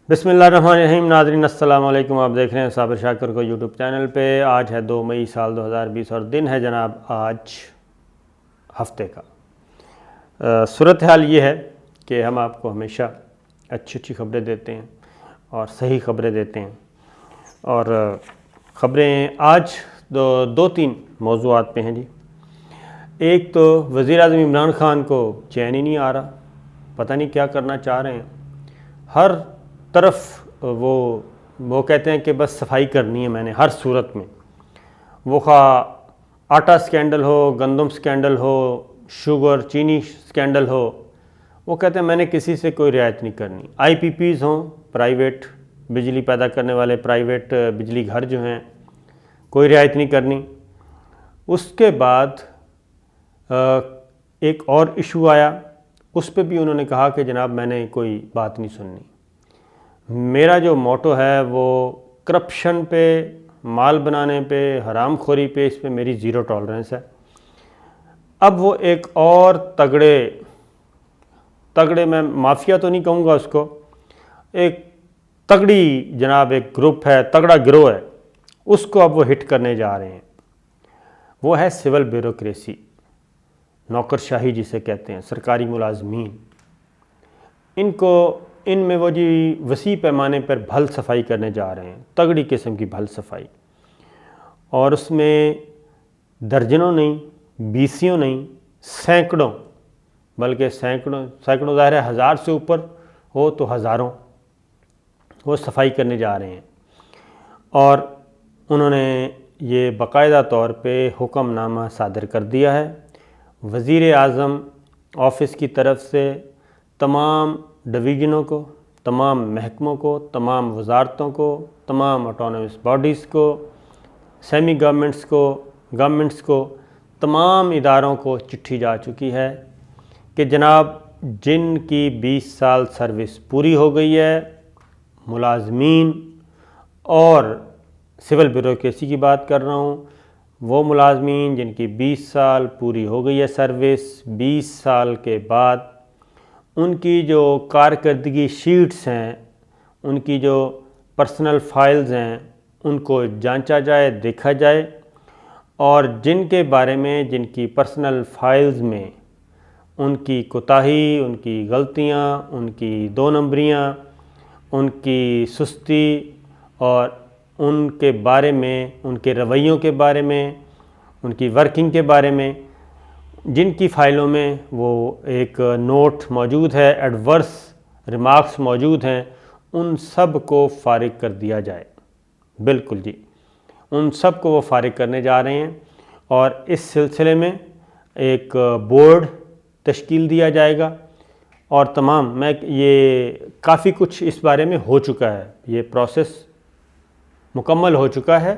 बिस्मिल्लाहिर्रहमानिर्रहीम। नाज़रीन अस्सलाम वालेकुम। आप देख रहे हैं साबिर शाकिर को यूट्यूब चैनल पे। आज है 2 मई साल 2020 और दिन है जनाब आज हफ्ते का। सूरत हाल ये है कि हम आपको हमेशा अच्छी अच्छी खबरें देते हैं और सही खबरें देते हैं। और ख़बरें आज दो तीन मौज़ूआत पे हैं जी। एक तो वज़ीर-ए-आज़म इमरान ख़ान को चैन ही नहीं आ रहा, पता नहीं क्या करना चाह रहे हैं। हर तरफ वो कहते हैं कि बस सफाई करनी है मैंने हर सूरत में, वो खा आटा स्कैंडल हो, गंदम स्कैंडल हो, शुगर चीनी स्कैंडल हो, वो कहते हैं मैंने किसी से कोई रियायत नहीं करनी। IPPs हों, प्राइवेट बिजली पैदा करने वाले प्राइवेट बिजली घर जो हैं, कोई रियायत नहीं करनी। उसके बाद एक और इशू आया, उस पर भी उन्होंने कहा कि जनाब मैंने कोई बात नहीं सुननी। मेरा जो मोटो है वो करप्शन पे, माल बनाने पे, हरामखोरी पे, इस पे मेरी ज़ीरो टॉलरेंस है। अब वो एक और तगड़े मैं माफिया तो नहीं कहूँगा उसको, एक तगड़ी जनाब एक ग्रुप है, तगड़ा गिरोह है, उसको अब वो हिट करने जा रहे हैं। वो है सिविल ब्यूरोक्रेसी, नौकरशाही जिसे कहते हैं, सरकारी मुलाजमीन। इनमें वो जी वसी पैमाने पर भल सफाई करने जा रहे हैं, तगड़ी किस्म की भल सफाई। और उसमें दर्जनों नहीं, बीसियों नहीं, सैकड़ों, बल्कि सैकड़ों ज़ाहिर है, हज़ार से ऊपर हो तो हज़ारों वो सफाई करने जा रहे हैं। और उन्होंने ये बाकायदा तौर पे हुक्मनामा सादर कर दिया है वज़ीर-ए-आज़म ऑफ़िस की तरफ से तमाम डिवीज़नों को, तमाम महकमों को, तमाम वजारतों को, तमाम ऑटोनमस बॉडीज़ को, सेमी गवर्नमेंट्स को, तमाम इदारों को चिट्ठी जा चुकी है कि जनाब जिनकी 20 साल सर्विस पूरी हो गई है, मुलाजमीन और सिविल ब्यूरोक्रेसी की बात कर रहा हूँ, वो मुलाजमीन जिनकी 20 साल पूरी हो गई है सर्विस, 20 साल के बाद उनकी जो कारकर्दगी शीट्स हैं, उनकी जो पर्सनल फाइल्स हैं, उनको जांचा जाए, देखा जाए। और जिनके बारे में, जिनकी पर्सनल फाइल्स में उनकी कोताही, उनकी गलतियां, उनकी 2 नंबरियां, उनकी सुस्ती और उनके बारे में, उनके रवैयों के बारे में, उनकी वर्किंग के बारे में, जिनकी फ़ाइलों में वो एक नोट मौजूद है, एडवर्स रिमार्क्स मौजूद हैं, उन सब को फ़ारिग कर दिया जाए। बिल्कुल जी, उन सब को वो फ़ारिग करने जा रहे हैं। और इस सिलसिले में एक बोर्ड तश्कील दिया जाएगा। और तमाम ये काफ़ी कुछ इस बारे में हो चुका है, ये प्रोसेस मुकम्मल हो चुका है।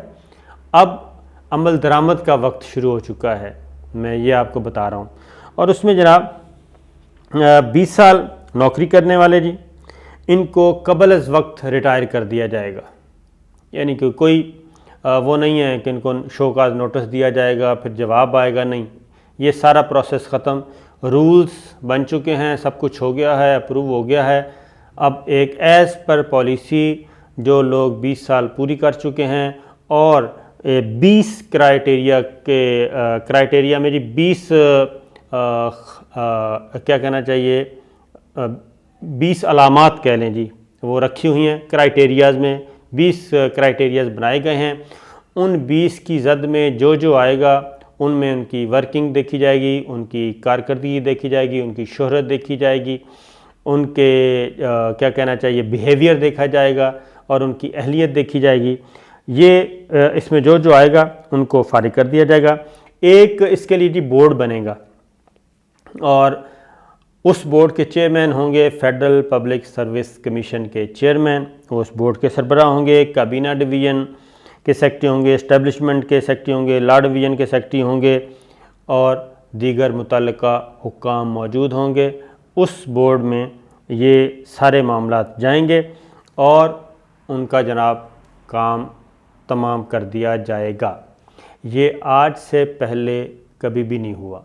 अब अमल दरामद का वक्त शुरू हो चुका है, मैं ये आपको बता रहा हूँ। और उसमें जनाब 20 साल नौकरी करने वाले जी, इनको कबल अज़ वक्त रिटायर कर दिया जाएगा। यानी कि कोई वो नहीं है कि इनको शोकाज नोटिस दिया जाएगा फिर जवाब आएगा, नहीं, ये सारा प्रोसेस ख़त्म। रूल्स बन चुके हैं, सब कुछ हो गया है, अप्रूव हो गया है। अब एक एज़ पर पॉलिसी जो लोग 20 साल पूरी कर चुके हैं और 20 क्राइटेरिया में जी 20 क्या कहना चाहिए, 20 अलामात कह लें जी, वो रखी हुई हैं क्राइटेरियाज़ में। 20 क्राइटेरियाज़ बनाए गए हैं। उन 20 की जद में जो आएगा उनमें उनकी वर्किंग देखी जाएगी, उनकी कारकर्दगी देखी जाएगी, उनकी शोहरत देखी जाएगी, उनके क्या कहना चाहिए बिहेवियर देखा जाएगा और उनकी अहलियत देखी जाएगी। ये इसमें जो आएगा उनको फारिग कर दिया जाएगा। एक इसके लिए जी बोर्ड बनेगा और उस बोर्ड के चेयरमैन होंगे फेडरल पब्लिक सर्विस कमीशन के चेयरमैन, उस बोर्ड के सरबराह होंगे, काबीना डिवीज़न के सेक्रेटरी होंगे, इस्टेब्लिशमेंट के सेक्रेटरी होंगे, लॉ डिवीज़न के सेक्रेटरी होंगे और दीगर मुतल्लिका हुक्काम मौजूद होंगे। उस बोर्ड में ये सारे मामलात जाएंगे और उनका जनाब काम तमाम कर दिया जाएगा। ये आज से पहले कभी भी नहीं हुआ,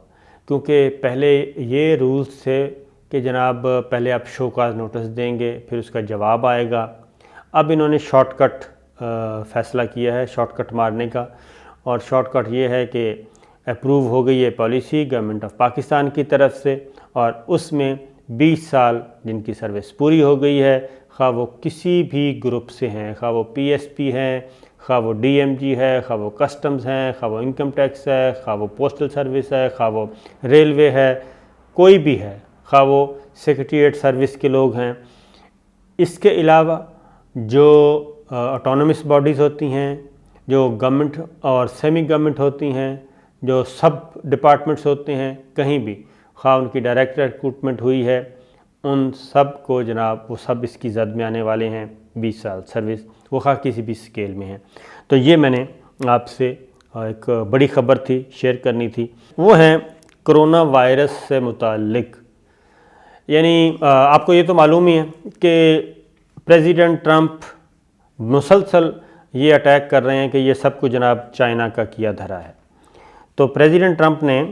क्योंकि पहले ये रूल्स थे कि जनाब पहले आप शो काज नोटिस देंगे, फिर उसका जवाब आएगा। अब इन्होंने शॉर्टकट फ़ैसला किया है, शॉर्टकट मारने का, और शॉर्टकट ये है कि अप्रूव हो गई है पॉलिसी गवर्नमेंट ऑफ पाकिस्तान की तरफ से, और उसमें 20 साल जिनकी सर्विस पूरी हो गई है, खा वो किसी भी ग्रुप से हैं, खा वो PSP हैं, खा वो DMG है, खा वो कस्टम्स हैं, खा वो इनकम टैक्स है, खा वो पोस्टल सर्विस है, खा वो रेलवे है, कोई भी है, खा वो सेक्रेटरीट सर्विस के लोग हैं। इसके अलावा जो ऑटोनमस बॉडीज़ होती हैं, जो गवर्नमेंट और सेमी गवर्नमेंट होती हैं, जो सब डिपार्टमेंट्स होते हैं, कहीं भी खा उनकी डायरेक्ट रिक्रूटमेंट हुई है, उन सब को जनाब वो सब इसकी जद में आने वाले हैं 20 साल सर्विस, वो खा किसी भी स्केल में है। तो ये मैंने आपसे एक बड़ी ख़बर थी शेयर करनी थी, वो है कोरोना वायरस से मुताल्लिक। यानी आपको ये तो मालूम ही है कि प्रेसिडेंट ट्रंप मुसलसल ये अटैक कर रहे हैं कि ये सब कुछ जनाब चाइना का किया धरा है। तो प्रेसिडेंट ट्रंप ने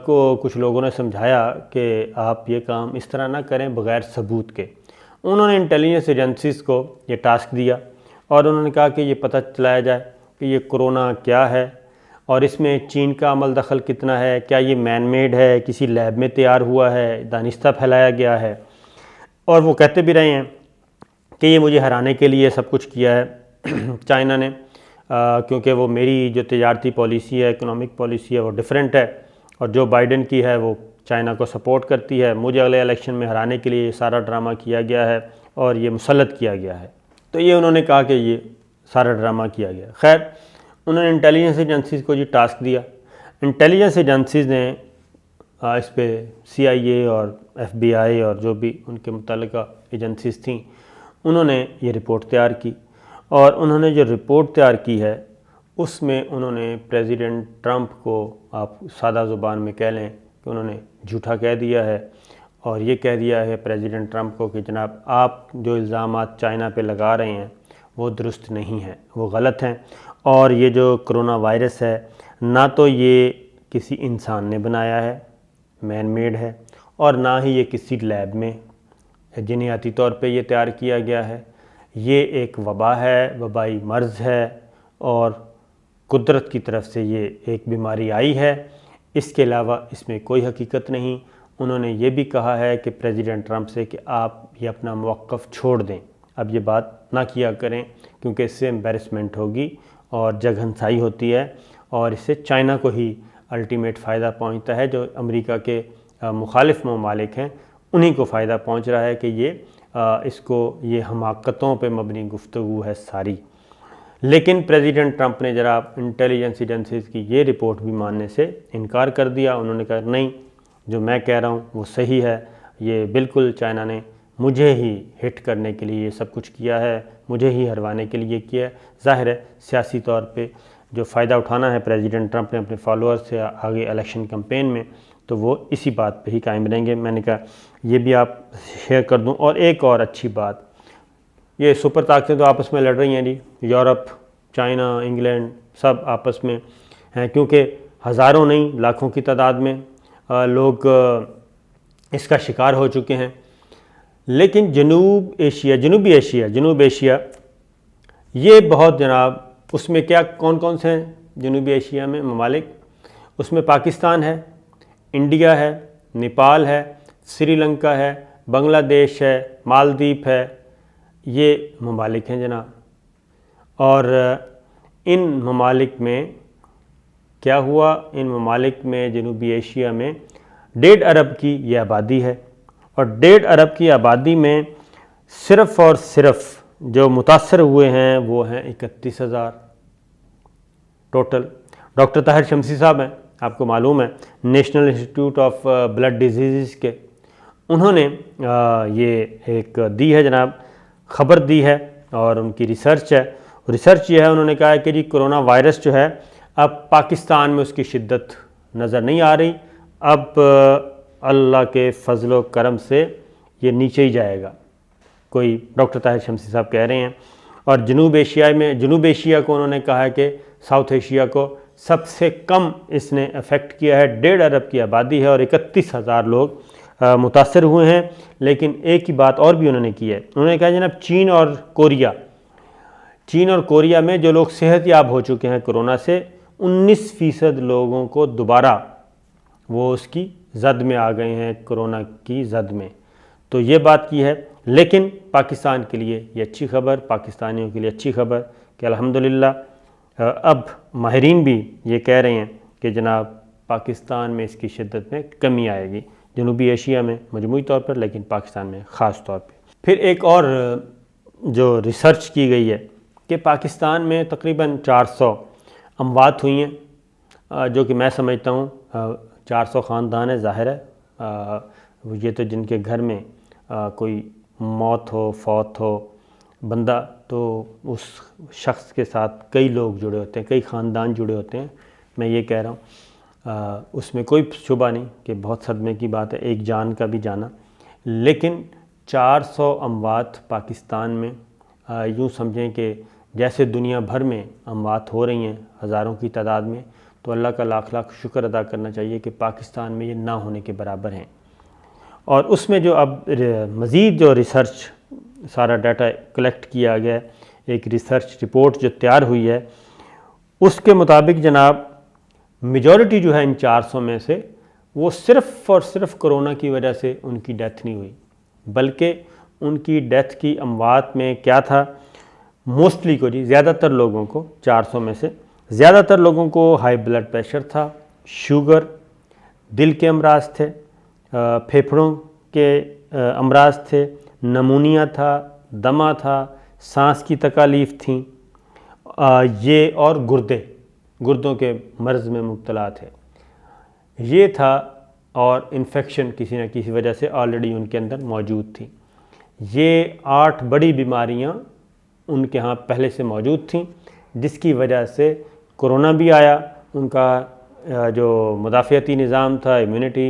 को कुछ लोगों ने समझाया कि आप ये काम इस तरह ना करें बग़ैर सबूत के। उन्होंने इंटेलिजेंस एजेंसीज़ को ये टास्क दिया और उन्होंने कहा कि ये पता चलाया जाए कि ये कोरोना क्या है और इसमें चीन का अमल दखल कितना है, क्या ये मैन मेड है, किसी लैब में तैयार हुआ है, दानिस्ता फैलाया गया है। और वो कहते भी रहे हैं कि ये मुझे हराने के लिए सब कुछ किया है चाइना ने, क्योंकि वो मेरी जो तजारती पॉलिसी है, इकोनॉमिक पॉलिसी है, वो डिफरेंट है, और जो बाइडन की है वो चाइना को सपोर्ट करती है। मुझे अगले इलेक्शन में हराने के लिए ये सारा ड्रामा किया गया है और ये मुसल्लत किया गया है। तो ये उन्होंने कहा कि ये सारा ड्रामा किया गया। खैर, उन्होंने इंटेलिजेंस एजेंसीज़ को ये टास्क दिया। इंटेलिजेंस एजेंसीज़ ने इस पर CIA और FBI और जो भी उनके मुतल्लिका एजेंसीज़ थीं, उन्होंने ये रिपोर्ट तैयार की, और उन्होंने जो रिपोर्ट तैयार की है उसमें उन्होंने प्रेसिडेंट ट्रंप को, आप सादा ज़ुबान में कह लें कि उन्होंने झूठा कह दिया है, और ये कह दिया है प्रेसिडेंट ट्रंप को कि जनाब आप जो इल्ज़ामात चाइना पे लगा रहे हैं वो दुरुस्त नहीं हैं, वो गलत हैं, और ये जो कोरोना वायरस है ना तो ये किसी इंसान ने बनाया है, मैन मेड है, और ना ही ये किसी लैब में जिन्याती तौर पे ये तैयार किया गया है। ये एक वबा है, वबाई मर्ज़ है, और कुदरत की तरफ से ये एक बीमारी आई है। इसके अलावा इसमें कोई हकीकत नहीं। उन्होंने ये भी कहा है कि प्रेसिडेंट ट्रंप से कि आप ये अपना मौक़िफ़ छोड़ दें, अब ये बात ना किया करें, क्योंकि इससे एम्बेरसमेंट होगी और जगहंसाई होती है, और इससे चाइना को ही अल्टीमेट फ़ायदा पहुंचता है। जो अमेरिका के मुखालिफ ममालिक हैं उन्हीं को फ़ायदा पहुंच रहा है कि ये हमाकतों पे मबनी गुफ्तगू है सारी। लेकिन प्रेसिडेंट ट्रंप ने ज़रा इंटेलिजेंस एजेंसीज़ की ये रिपोर्ट भी मानने से इनकार कर दिया। उन्होंने कहा नहीं, जो मैं कह रहा हूँ वो सही है, ये बिल्कुल चाइना ने मुझे ही हिट करने के लिए ये सब कुछ किया है, मुझे ही हरवाने के लिए किया है। ज़ाहिर है सियासी तौर पे जो फ़ायदा उठाना है प्रेसिडेंट ट्रंप ने अपने फॉलोअर्स से आगे इलेक्शन कैंपेन में, तो वो इसी बात पे ही कायम रहेंगे। मैंने कहा ये भी आप शेयर कर दूं। और एक और अच्छी बात, ये सुपर ताकतें तो आपस में लड़ रही हैं जी, यूरोप, चाइना, इंग्लैंड सब आपस में हैं, क्योंकि हज़ारों नहीं लाखों की तादाद में लोग इसका शिकार हो चुके हैं। लेकिन जनूबी एशिया ये बहुत जनाब, उसमें क्या कौन कौन से हैं जनूबी एशिया में ममालिक? उसमें पाकिस्तान है, इंडिया है, नेपाल है, श्रीलंका है, बांग्लादेश है, मालदीव है, ये ममालिक हैं जनाब। और इन ममालिक में क्या हुआ, इन ममालिक में जनूबी एशिया में 1.5 अरब की ये आबादी है, और 1.5 अरब की आबादी में सिर्फ़ और सिर्फ जो मुतासर हुए हैं वो हैं 31,000 टोटल। डॉक्टर ताहिर शमसी साहब हैं, आपको मालूम है, national institute of blood disease के, उन्होंने ये एक दी है जनाब, ख़बर दी है, और उनकी रिसर्च है। रिसर्च ये है, उन्होंने कहा है कि जी कोरोना वायरस जो है अब पाकिस्तान में उसकी शिद्दत नज़र नहीं आ रही, अब अल्लाह के फजल व करम से ये नीचे ही जाएगा, कोई डॉक्टर ताहिर शमसी साहब कह रहे हैं। और जनूब एशिया को उन्होंने कहा है कि साउथ एशिया को सबसे कम इसने अफेक्ट किया है। 1.5 अरब की आबादी है और 31,000 लोग मुतासर हुए हैं। लेकिन एक ही बात और भी उन्होंने की है, उन्होंने कहा जनाब चीन और कोरिया में जो लोग सेहतयाब हो चुके हैं कोरोना से, 19% लोगों को दोबारा वो उसकी जद में आ गए हैं, कोरोना की जद में। तो ये बात की है। लेकिन पाकिस्तान के लिए ये अच्छी खबर, पाकिस्तानियों के लिए अच्छी खबर कि अल्हम्दुलिल्लाह अब माहिरीन भी ये कह रहे हैं कि जनाब पाकिस्तान में इसकी शिद्दत में कमी आएगी, जनूबी एशिया में मजमूई तौर पर, लेकिन पाकिस्तान में ख़ास तौर पे। फिर एक और जो रिसर्च की गई है कि पाकिस्तान में तकरीबन 400 अमवात हुई हैं, जो कि मैं समझता हूँ 400 ख़ानदान है, ज़ाहिर है ये तो जिनके घर में कोई मौत हो, फौत हो बंदा, तो उस शख्स के साथ कई लोग जुड़े होते हैं, कई ख़ानदान जुड़े होते हैं। मैं ये कह रहा हूँ उसमें कोई शुबा नहीं कि बहुत सदमे की बात है एक जान का भी जाना। लेकिन 400 अमवात पाकिस्तान में, यूँ समझें कि जैसे दुनिया भर में अमवात हो रही हैं हज़ारों की तादाद में, तो अल्लाह का लाख लाख शुक्र अदा करना चाहिए कि पाकिस्तान में ये ना होने के बराबर हैं। और उसमें जो अब मज़ीद जो रिसर्च सारा डाटा कलेक्ट किया गया है, एक रिसर्च रिपोर्ट जो तैयार हुई है, उसके मुताबिक जनाब मेजॉरिटी जो है इन 400 में से वो सिर्फ़ और सिर्फ कोरोना की वजह से उनकी डेथ नहीं हुई, बल्कि उनकी डेथ की अमवात में क्या था, मोस्टली को जी ज़्यादातर लोगों को, 400 में से ज़्यादातर लोगों को हाई ब्लड प्रेशर था, शुगर, दिल के अमराज थे, फेफड़ों के अमराज थे, नमूनिया था, दमा था, सांस की तकालीफ थी, ये और गुर्दों के मर्ज़ में मुब्तला थे, ये था। और इन्फेक्शन किसी न किसी वजह से ऑलरेडी उनके अंदर मौजूद थी। ये 8 बड़ी बीमारियां उनके यहाँ पहले से मौजूद थीं, जिसकी वजह से कोरोना भी आया। उनका जो मुदाफ़ियाती निज़ाम था, इम्यूनिटी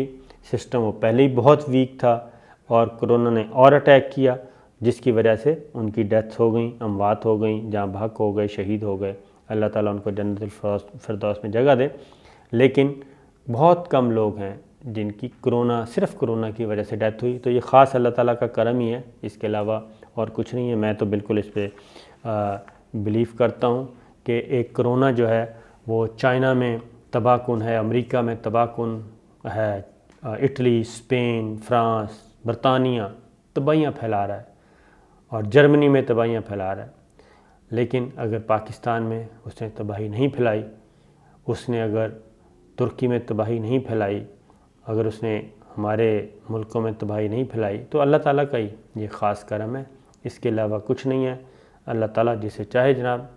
सिस्टम, वो पहले ही बहुत वीक था और कोरोना ने और अटैक किया, जिसकी वजह से उनकी डेथ हो गई, अमवात हो गई, जाँ बहक हो गए, शहीद हो गए। अल्लाह ताला उनको जन्नतुल फिरदौस में जगह दे। लेकिन बहुत कम लोग हैं जिनकी सिर्फ़ कोरोना की वजह से डेथ हुई। तो ये ख़ास अल्लाह ताला का करम ही है, इसके अलावा और कुछ नहीं है। मैं तो बिल्कुल इस पर बिलीव करता हूँ कि एक कोरोना जो है वो चाइना में तबाहकुन है, अमेरिका में तबाहकुन है, इटली, स्पेन, फ्रांस, बरतानिया तबाहियाँ फैला रहा है और जर्मनी में तबाहियाँ फैला रहा है। लेकिन अगर पाकिस्तान में उसने तबाही नहीं फैलाई, उसने अगर तुर्की में तबाही नहीं फैलाई, अगर उसने हमारे मुल्कों में तबाही नहीं फैलाई, तो अल्लाह ताला का ही ये ख़ास करम है, इसके अलावा कुछ नहीं है। अल्लाह ताला जिसे चाहे जनाब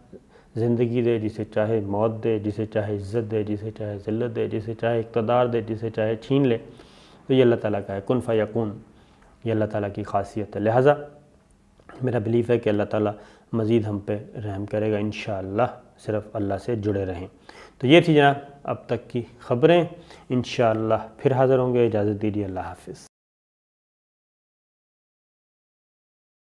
ज़िंदगी दे, जिसे चाहे मौत दे, जिसे चाहे इज़्ज़त दे, जिसे चाहे ज़िल्लत दे, जिसे चाहे इक़्तिदार दे, जिसे चाहे छीन ले। तो ये अल्लाह ताला का है, कुन फ़यकून, ये अल्लाह ताला की ख़ासियत है। लिहाजा मेरा बिलीफ है कि अल्लाह ताला मज़ीद हम पे रहम करेगा इंशाअल्लाह, सिर्फ़ अल्लाह से जुड़े रहें। तो ये थी जनाब अब तक की ख़बरें। इंशाअल्लाह फिर हाज़िर होंगे। इजाज़त दीजिए, अल्लाह हाफ़िज़।